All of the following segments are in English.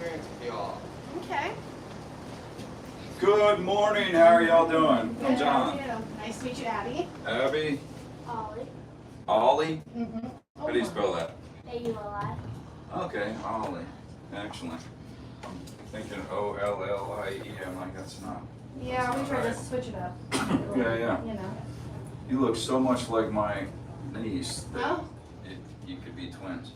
experience with y'all. Okay. Good morning. How are y'all doing? I'm John. How are you? Nice to meet you, Abby. Abby. Ollie. Ollie. Mm-hmm. How do you spell that? A-U-L-I. Okay, Ollie. Excellent. I'm thinking O-L-L-I-E. I'm like, that's not. Yeah, we not tried right. to switch it up. Yeah. You know. You look so much like my niece that Oh. you could be twins.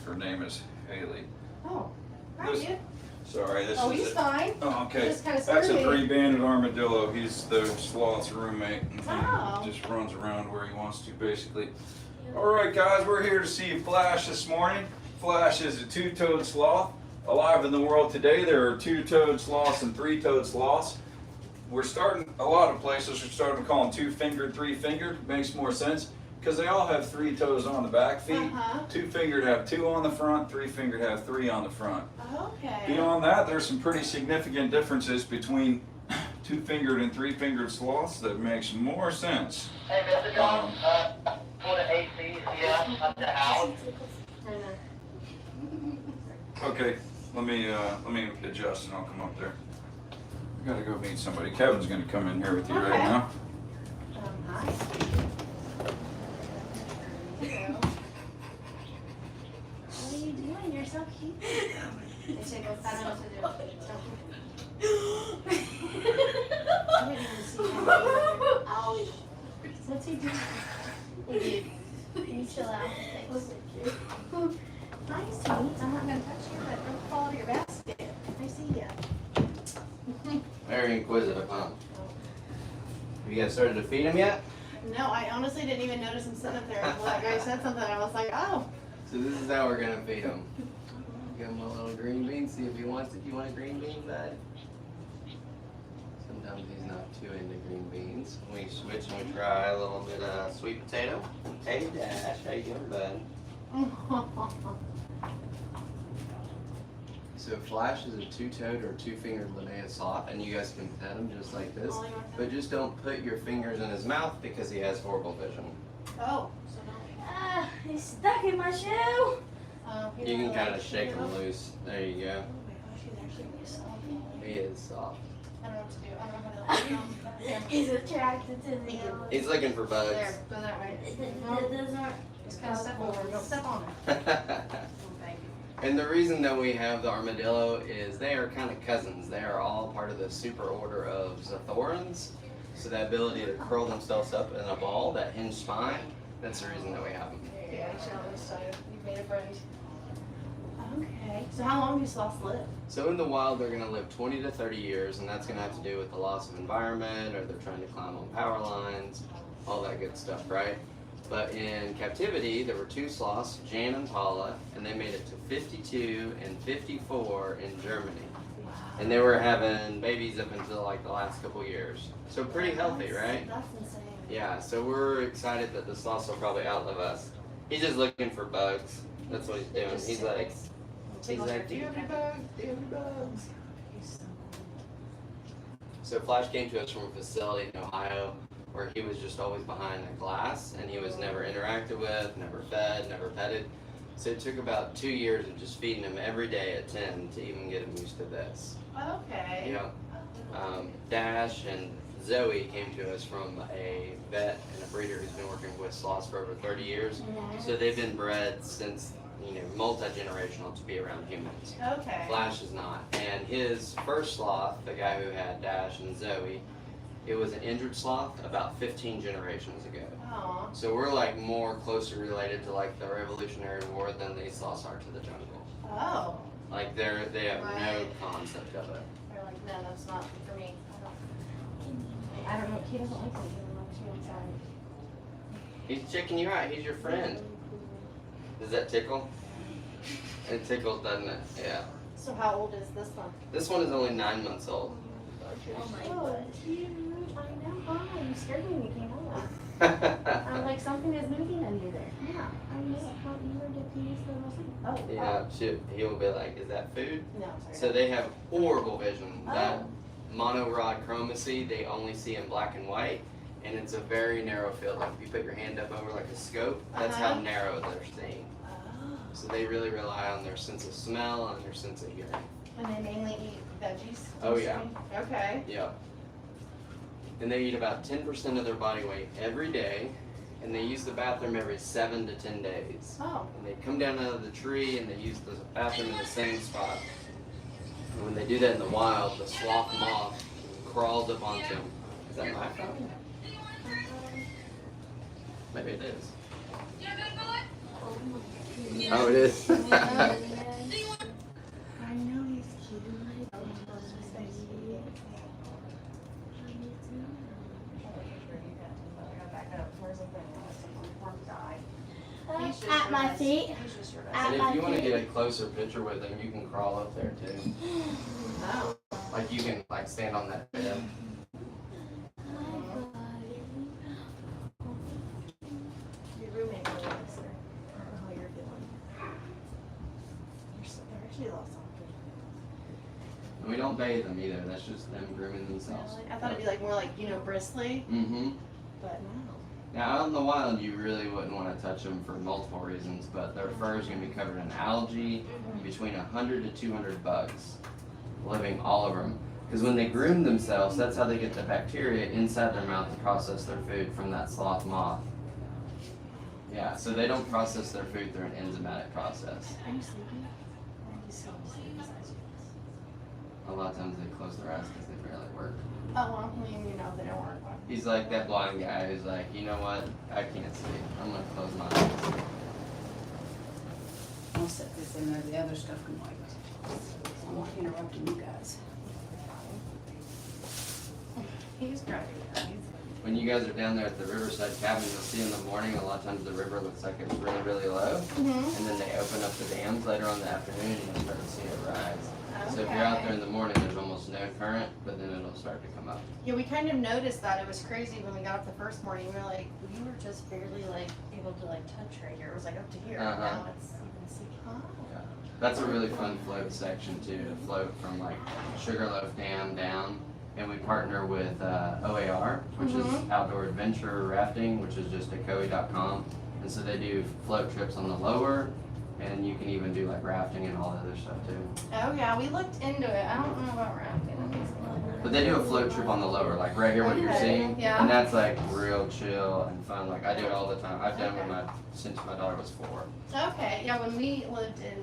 Her name is Haley. Oh. Hi, This- dude. Sorry, this Oh, is he's it. fine. Oh, okay. Just kinda That's a screwy. three-banded armadillo. He's the sloth's roommate and Oh. just runs around where he wants to, basically. All right, guys, we're here to see Flash this morning. Flash is a two-toed sloth. Alive in the world today, there are two-toed sloths and three-toed sloths. We're starting, a lot of places are starting to call them two-fingered, three-fingered. Makes more sense because they all have three toes on the back feet. Uh-huh. Two-fingered have two on the front, three-fingered have three on the front. Okay. Beyond that, there's some pretty significant differences between two-fingered and three-fingered sloths that makes more sense. Hey, Mr. John, for the AC here at the house. Okay, let me adjust and I'll come up there. I gotta go meet somebody. Kevin's gonna come in here with you right Okay. now. Hi. What are you doing? You're so cute. They take a I don't know what to do. I didn't even see him. Ouch. What's he doing? Dude, can you chill out? Nice to meet you. I'm not gonna touch you, but don't fall out of your basket. I see ya. Very inquisitive, huh? Have you guys started to feed him yet? No, I honestly didn't even notice him sitting up there until that guy said something. I was like, oh. So this is how we're gonna feed him. Give him a little green bean, see if he wants it. You want a green bean, bud? Sometimes he's not too into green beans. We switch and we try a little bit of sweet potato. Hey Dash, how you doing, bud? So Flash is a two-toed or two-fingered Linnaeus sloth, and you guys can pet him just like this. But just don't put your fingers in his mouth because he has horrible vision. Oh, so don't. Ah, he's stuck in my shoe. You can kind of shake him loose. There you go. Oh my gosh, he's actually really soft. He is soft. I don't know what to do. I don't know how to do it. He's attracted to the yellow. He's looking for bugs. There, go that way. Those aren't. Just kind of step over. Don't step on it. Thank you. And the reason that we have the armadillo is they are kind of cousins. They are all part of the super order of Zathorans. So that ability to curl themselves up in a ball, that hinged spine, that's the reason that we have them. Yeah, I shall this side. You've made a friend. Okay. So how long do sloths live? So in the wild, they're going to live 20 to 30 years, and that's going to have to do with the loss of environment, or they're trying to climb on power lines, all that good stuff, right? But in captivity, there were two sloths, Jan and Paula, and they made it to 52 and 54 in Germany. And they were having babies up until like the last couple years. So pretty healthy, right? That's insane. Yeah, so we're excited that the sloths will probably outlive us. He's just looking for bugs. That's what he's doing. He's like, Do you have any bugs? Do you have any bugs? so Flash came to us from a facility in Ohio where he was just always behind the glass and he was never interacted with, never fed, never petted. So it took about 2 years of just feeding him every day at 10 to even get him used to this. Okay. You know, Dash and Zoe came to us from a vet and a breeder who's been working with sloths for over 30 years. So they've been bred since, you know, multi-generational to be around humans. Okay. Flash is not. And his first sloth, the guy who had Dash and Zoe, it was an injured sloth about 15 generations ago. Aw. So we're like more closely related to like the Revolutionary War than these sloths are to the jungle. Oh. Like they have no Right. concept of it. They're like, no, that's not for me. I don't know. He doesn't like me doing much outside. He's checking you out. He's your friend. Does that tickle? It tickles, doesn't it? Yeah. So how old is this one? This one is only 9 months old. Oh my Oh, god. cute. I know. Hi. You scared me when you came over. I'm like, something is moving under there. Yeah. I know. How you were diffused the most. Oh. Yeah, he'll be like, is that food? No, sorry. So they have horrible vision. That Oh. monorod chromacy, they only see in black and white, and it's a very narrow field. Like if you put your hand up over like a scope, that's how Uh-huh. narrow they're seeing. Oh. So they really rely on their sense of smell and their sense of hearing. And they mainly eat veggies? Oh, yeah. Okay. Yep. And they eat about 10% of their body weight every day, and they use the bathroom every 7 to 10 days. Oh. And they come down out of the tree and they use the bathroom in the same spot. And when they do that in the wild, the sloth moth crawls up onto them. Is that my phone? Maybe it is. Oh, it is. I know he's cute. At my feet. And if you want to get a closer picture with him, you can crawl up there too. Oh. Like you can like stand on that bed. Your roommate really likes her. How you're doing. They're actually a lot softer. And we don't bathe them either. That's just them grooming themselves. Really? I thought it'd be like more like, bristly, Mm-hmm. but no. Now, out in the wild, you really wouldn't want to touch them for multiple reasons, but their fur is going to be covered in algae, and between 100 to 200 bugs living all over them. Because when they groom themselves, that's how they get the bacteria inside their mouth to process their food from that sloth moth. Yeah, so they don't process their food through an enzymatic process. Are you sleeping? Or are you still asleep besides you? A lot of times they close their eyes because they barely work. Oh, well, they don't work well. He's like that blind guy who's like, you know what, I can't sleep. I'm going to close my eyes. I'll set this in there, the other stuff can wait. I'm not interrupting you guys. He's great. When you guys are down there at the Riverside cabin, you'll see in the morning a lot of times the river looks like it's really, really low. Mm-hmm. And then they open up the dams later on in the afternoon and you start to see it rise. So if you're out there in the morning, there's almost no current, but then it'll start to come up. Yeah, we kind of noticed that. It was crazy when we got up the first morning. We were like, we were just barely like able to like touch right here. It was like up to here. Uh-huh. Now it's you can see. Oh. Yeah. That's a really fun float section too, to float from like Sugarloaf Dam down. And we partner with OAR, which is Outdoor Adventure Rafting, which is just Ocoee.com. And so they do float trips on the lower, and you can even do like rafting and all the other stuff too. Oh yeah, we looked into it. I don't know about rafting. But they do a float trip on the lower, like right here what you're seeing. Yeah. And that's like real chill and fun. Like I do it all the time. I've done it since my daughter was 4. Okay, yeah, when we lived in,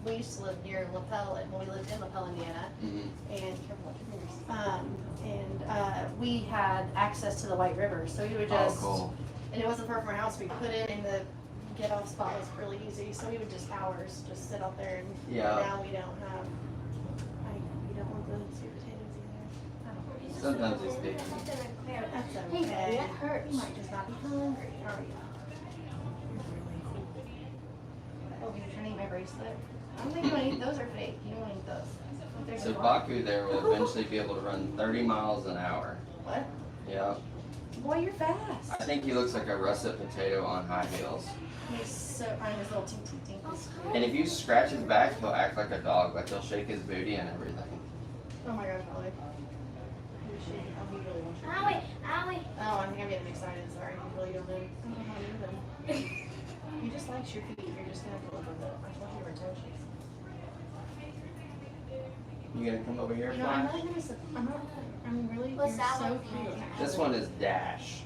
we used to live near LaPel, when we lived in LaPel, Indiana, Mm-hmm. and we had access to the White River, so we would just, Oh, cool. and it wasn't far from our house, we put it in the get off spot was really easy, so we would just hours just sit out there, and Yeah. now we don't have, we don't want the sweet potatoes either. Sometimes it's big. That's Hey, okay. that hurts. You might just not be hungry, are you? Oh, you're trying to eat my bracelet? I don't think you want to eat those, are fake. You don't want to eat those. There's So a lot. Baku there will eventually be able to run 30 miles an hour. What? Yeah. Boy, you're fast. I think he looks like a russet potato on high heels. He's so, on his little tink tink tink. And if you scratch his back, he'll act like a dog. Like he'll shake his booty and everything. Oh my gosh, Molly. Oh, he really wants you. Owie, owie. Oh, I think I'm getting excited. Sorry, you really don't know. I don't know how to do them. He just likes your feet. You're just gonna have to look at them. I told you you were toe shoes. You gonna come over here, You know, I'm Flash? really gonna. I'm really. What's you're that so one? cute. This one is Dash.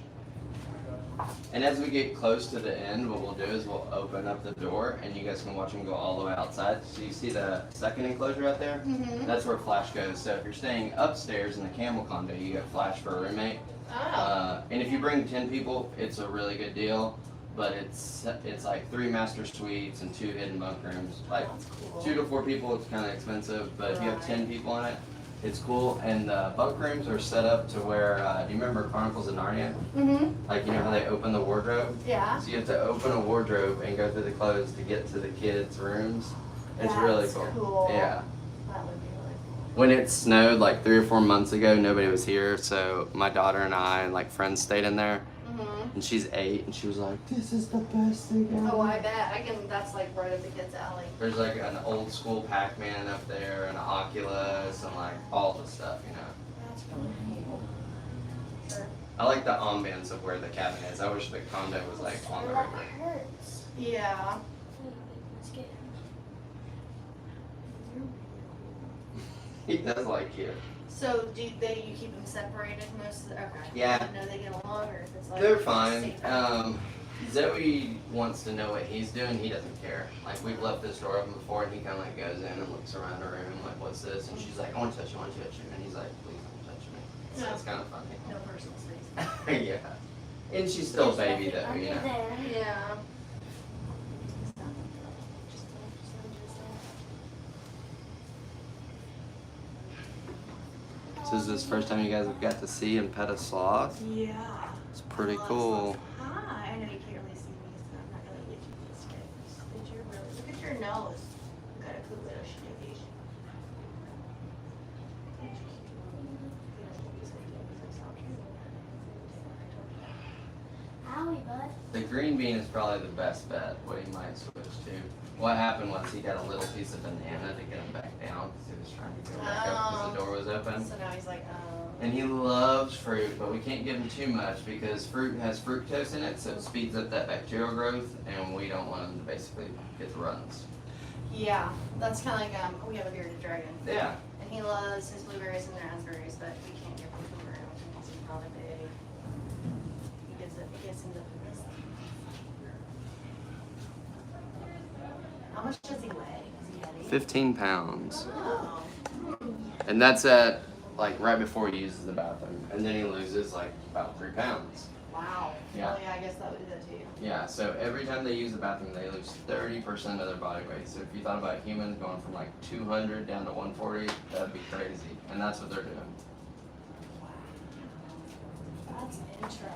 And as we get close to the end, what we'll do is we'll open up the door and you guys can watch him go all the way outside. So you see the second enclosure out there? Mm-hmm. That's where Flash goes. So if you're staying upstairs in the camel condo, you get Flash for a roommate. Oh. And if you bring 10 people, it's a really good deal. But it's like 3 master suites and 2 hidden bunk rooms. Like That's cool. 2 to 4 people, it's kind of expensive. But if you have 10 people in it, it's cool. And the bunk rooms are set up to where, do you remember Chronicles of Narnia? Mm-hmm. Like, you know how they open the wardrobe? Yeah. So you have to open a wardrobe and go through the clothes to get to the kids' rooms. It's really That's cool. cool. Yeah. That would be really cool. When it snowed like 3 or 4 months ago, nobody was here. So my daughter and I and like friends stayed in there. Mm-hmm. And she's 8 and she was like, this is the best thing ever. Oh, I bet. That's like right up the kids' alley. There's like an old school Pac-Man up there and an Oculus and like all the stuff, you know. That's really cool. Sure. I like the ambience of where the cabin is. I wish the condo was like on the river. That hurts. Yeah. Let's get He does like you. So do you keep them separated most of the, okay. Yeah. I didn't know they get along or if it's like. They're at the fine. same time. Zoe wants to know what he's doing. He doesn't care. Like, we've left this door open before, and he kind of like goes in and looks around the room, like, what's this? And she's like, I want to touch you, I want to touch you. And he's like, please don't touch me. So Yeah. it's kind of funny. No personal space. Yeah. And she's still a baby, though, Under you know. there. Yeah. So is this the first time you guys have got to see and pet a sloth? Yeah. It's pretty Well, cool. Hi, I know you can't really see me, so I'm not gonna get you this way. Did you really? Look at your nose. Look at a cool little shitty. Owie, bud. The green bean is probably the best bet, what he might switch to. What happened was he got a little piece of banana to get him back down because he was trying to go back up because the door was open. So now he's like, oh. And he loves fruit, but we can't give him too much because fruit has fructose in it, so it speeds up that bacterial growth, and we don't want him to basically get the runs. Yeah, that's kind of like, we have a bearded dragon. Yeah. And he loves his blueberries and raspberries, but we can't give him from around. He's probably big. He gets into this. How much does he weigh? Is he heavy? 15 pounds. Oh. And that's at, like, right before he uses the bathroom. And then he loses, like, about 3 pounds. Wow. Yeah. Oh, yeah, I guess that would do that to you. Yeah, so every time they use the bathroom, they lose 30% of their body weight. So if you thought about humans going from, like, 200 down to 140, that'd be crazy. And that's what they're doing. That's interesting.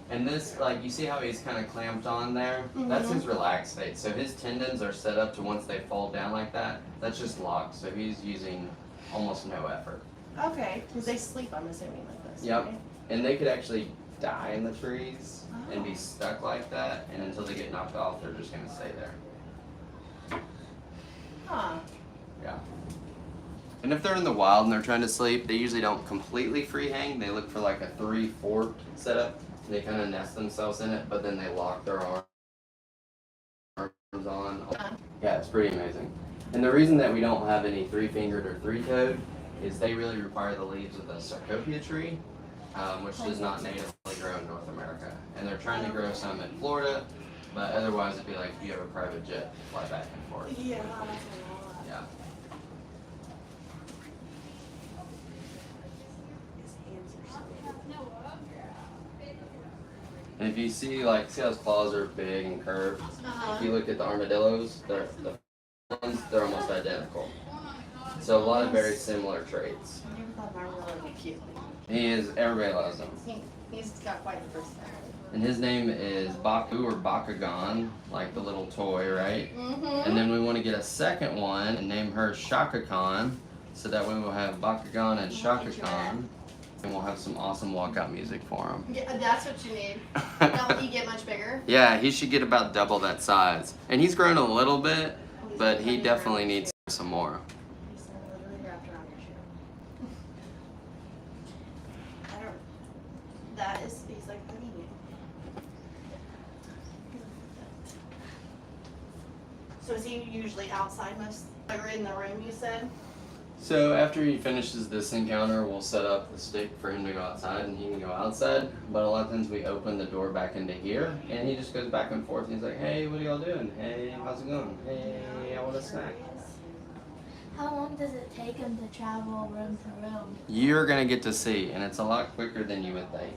And this, like, you see how he's kind of clamped on there? That's his relaxed state. So his tendons are set up to once they fall down like that, that's just locked. So he's using almost no effort. Okay, because they sleep, I'm assuming, like this. Yep. Right? And they could actually die in the trees and be stuck like that. And until they get knocked off, they're just going to stay there. Huh. Yeah. And if they're in the wild and they're trying to sleep, they usually don't completely free hang. They look for like a 3/4 setup. They kind of nest themselves in it, but then they lock their arms on. Yeah, it's pretty amazing. And the reason that we don't have any 3-fingered or 3-toed is they really require the leaves of the sarcopia tree, which does not natively grow in North America. And they're trying to grow some in Florida, but otherwise it'd be like if you have a private jet to fly back and forth. Yeah, that's a lot. Yeah. His hands are so And if you see, like, see how his claws are big and curved? If you look at the armadillos, they're almost identical. So a lot of very similar traits. I never thought Marmalade would be cute. Everybody loves him. He's got quite the personality. And his name is Baku or Bakugan, like the little toy, right? Mm-hmm. And then we want to get a second one and name her Shaka Khan, so that way we'll have Bakugan and Shaka Khan, and we'll have some awesome walkout music for him. Yeah, that's what you need. Now, will he get much bigger? Yeah, he should get about double that size. And he's grown a little bit, but he definitely needs some more. He's literally wrapped around your shoe. I don't. That is. He's like hugging you. So is he usually outside most? Or in the room? You said. So after he finishes this encounter, we'll set up the stick for him to go outside, and he can go outside. But a lot of times we open the door back into here, and he just goes back and forth. And he's like, "Hey, what are y'all doing? Hey, how's it going? Hey, I want a snack." How long does it take him to travel room to room? You're gonna get to see, and it's a lot quicker than you would think.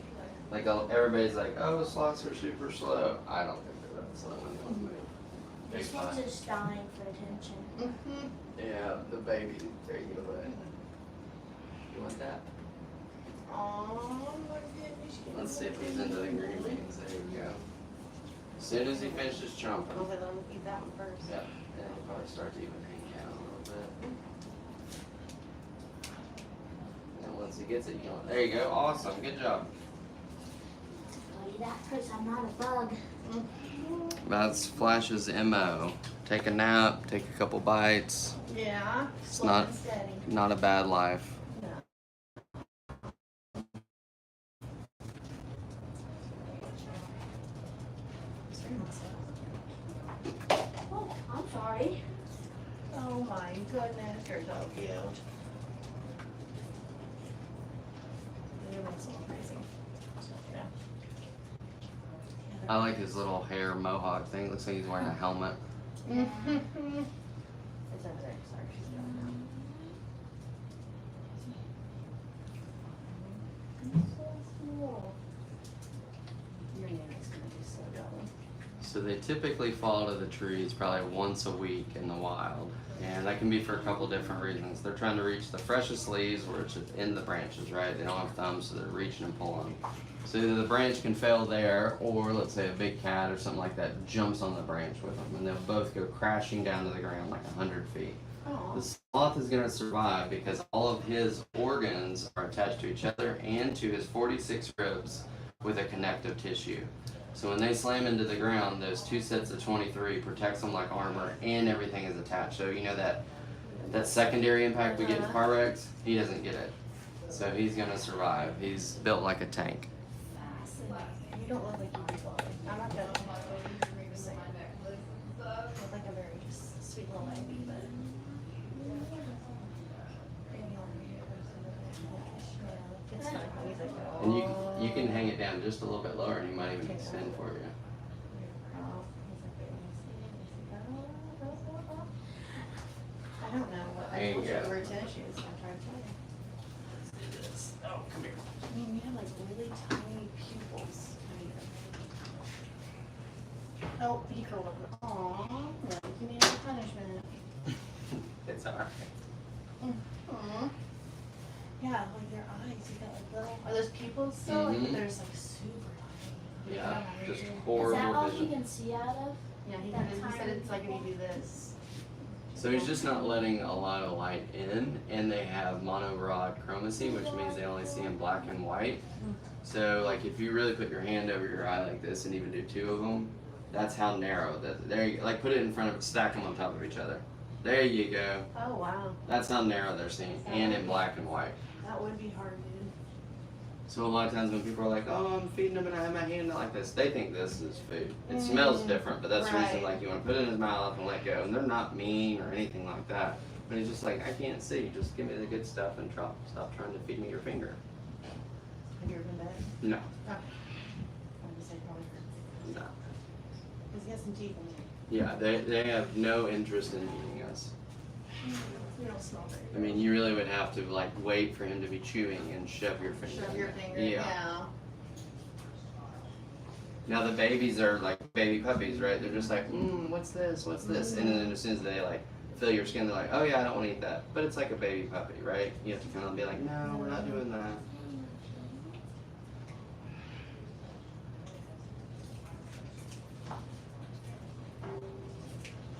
Like everybody's like, "Oh, sloths are super slow." I don't think they're that slow when they move. Big This one's fun. just dying for attention. Mm-hmm. Yeah, the baby. There you go. Bud. You want that? Oh my goodness. Let's see if he's into the green beans. There you go. As soon as he finishes chomping. Hopefully let him eat that one first. Yep. And he'll probably start to even hang out a little bit. And once he gets it, you go, there you go. Awesome. Good job. Tell you that because I'm not a bug. That's Flash's MO. Take a nap, take a couple bites. Yeah. It's Slow not- and steady. Not a bad life. Oh, I'm sorry. Oh, Oh my goodness, you're so cute. You're so crazy. Yeah. I like his little hair mohawk thing. Looks like he's wearing a helmet. It's over there. Sorry, she's doing that. So cool. Your name is gonna be so dumb. So they typically fall to the trees probably once a week in the wild. And that can be for a couple different reasons. They're trying to reach the freshest leaves, which is in the branches, right? They don't have thumbs, so they're reaching and pulling. So either the branch can fail there, or let's say a big cat or something like that jumps on the branch with them, and they'll both go crashing down to the ground like 100 feet. Oh. The sloth is going to survive because all of his organs are attached to each other and to his 46 ribs with a connective tissue. So when they slam into the ground, those two sets of 23 protects them like armor, and everything is attached. So you know that secondary impact we get in car wrecks, he doesn't get it. So he's gonna survive. He's built like a tank. You don't look like you people. I'm not gonna look like a very sweet little baby, but. It's fine. He's like, And you can hang it down just a little bit lower, and he might even extend for you. I don't know what I There you told you go. to wear tennis shoes. I'm trying to tell you. Let's do this. Oh, come here. I mean, you have like really tiny pupils. Oh, he curled up. Aww, no, you need a punishment. It's alright. Aww. Yeah, like their eyes. You got like little. Are those pupils still? Like, Mhm. there's like super tiny. Yeah, just Is that horrible all you vision. can see out of? Yeah, he That said it's like when you do this. So he's just not letting a lot of light in, and they have monorod chromacy, which means they only see in black and white. So like if you really put your hand over your eye like this and even do two of them, that's how narrow that. There, you, like put it in front of, stack them on top of each other. There you go. Oh wow, That's how narrow they're seeing, and in black and white. that would be hard, dude. So a lot of times when people are like, "Oh, I'm feeding him and I have my hand out like this," they think this is food. It smells different, but that's the reason Right. like you want to put it in his mouth and let go. And they're not mean or anything like that. But he's just like, "I can't see. Just give me the good stuff and stop trying to feed me your finger." Have you ever been bad? No, I'm just saying probably hurts. no. Because he has some teeth in there. Yeah, they have no interest in eating us. You don't smell very I mean, you really would have to like wait for him to be chewing and shove your finger. Shove in your there. finger. Yeah. Yeah. Now the babies are like baby puppies, right? They're just like, what's this? What's this? And then as soon as they like feel your skin, they're like, oh yeah, I don't want to eat that. But it's like a baby puppy, right? You have to kind of be like, no, we're not doing that.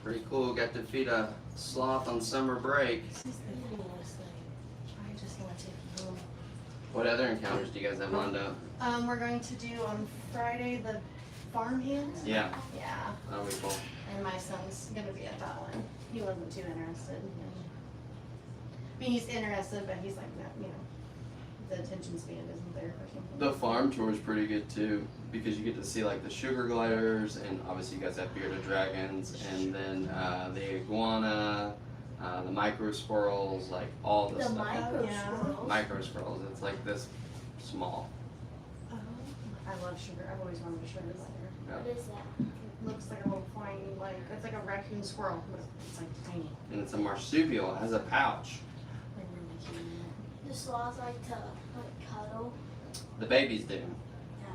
Pretty cool. Got to feed a sloth on summer break. This is the coolest thing. I just want to take you home. What other encounters do you guys have lined up? We're going to do on Friday the farm hands. Yeah, Yeah. that'll be cool. And my son's gonna be at that one. He wasn't too interested. I mean, he's interested, but he's like, no, you know, the attention span isn't there or something. The farm tour is pretty good too, because you get to see like the sugar gliders, and obviously you guys have bearded dragons, and then the iguana, the micro squirrels, like all the The stuff. micro Yeah. squirrels. Micro squirrels, it's like this small. Oh, I love sugar. I've always wanted a sugar glider. What is that? It looks like a little flying, like, it's like a raccoon squirrel, but it's like tiny. And it's a marsupial, it has a pouch. They're really cute. The sloths like to like cuddle. The babies do. That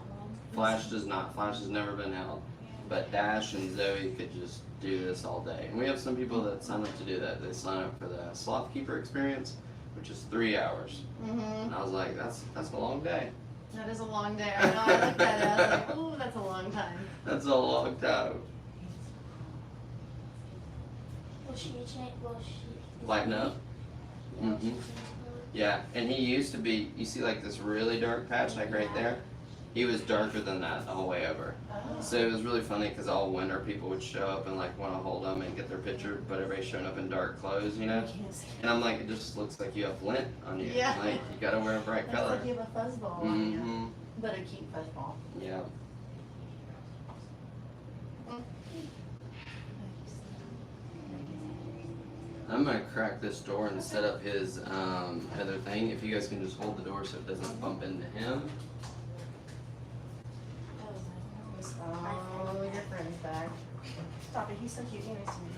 one. Flash does not. Flash has never been held. But Dash and Zoe could just do this all day. And we have some people that sign up to do that. They sign up for the Sloth Keeper experience, which is 3 hours. Mm-hmm. And I was like, that's a long day. That is a long day. I know. I looked at it. I was like, ooh, that's a long time. That's a long time. Will she change? Will she? Lighten up. Yeah, will she Mhm. change Yeah, and he used to be, you see like this really dark patch, like right there? He was darker than that the whole way over. Oh. So it was really funny because all winter people would show up and like want to hold him and get their picture, but everybody's showing up in dark clothes, you know? I can't see. And I'm like, it just looks like you have lint on you. Yeah. Like, you gotta wear a bright That's color. like you have a fuzzball on you. Mm-hmm. But a cute fuzzball. Yeah. I'm gonna crack this door and set up his other thing. If you guys can just hold the door so it doesn't bump into him. Oh, your friend's back. Stop it, he's so cute, he nice to me.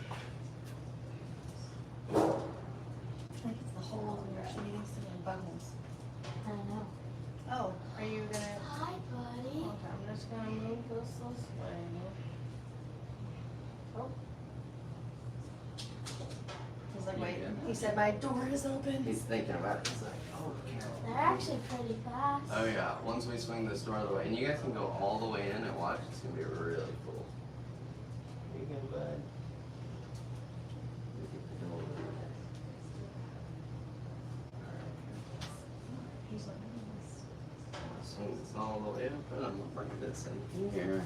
I think it's the holes in your she needs to be in buttons. I don't know. Oh, are you gonna? Hi, buddy. Okay, I'm just gonna move this way. Oh. He's like, wait. He said my door is open. He's thinking about it. He's like, oh, They're actually pretty fast. oh yeah. Once we swing this door out of the way, and you guys can go all the way in and watch. It's gonna be really cool. Here you go, bud. He's like, Swing this all the way up, and I'm gonna bring this in here.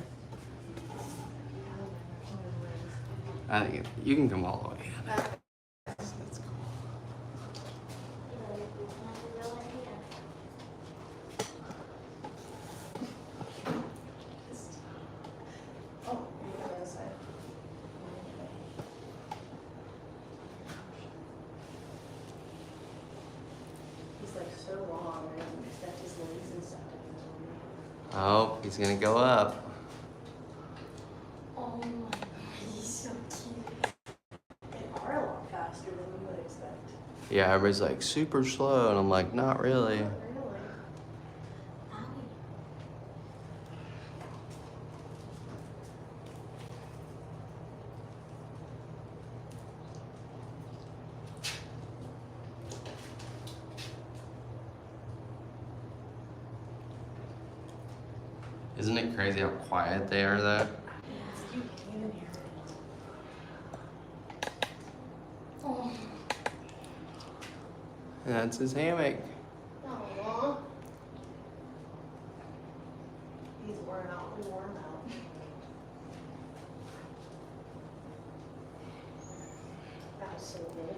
I think you can come all the way in. That's cool. oh, you go to the other side. He's like so long, I didn't expect his legs and stuff to be Oh, he's gonna go up. Oh my god, he's so cute. They are a lot faster than we would expect. Yeah, everybody's like super slow, and I'm like, not really. Really? Owie. Isn't it crazy how quiet they are though? It's cute, you can hear it. Oh. And that's his hammock. Aww. He's worn out, worn out. That was so good.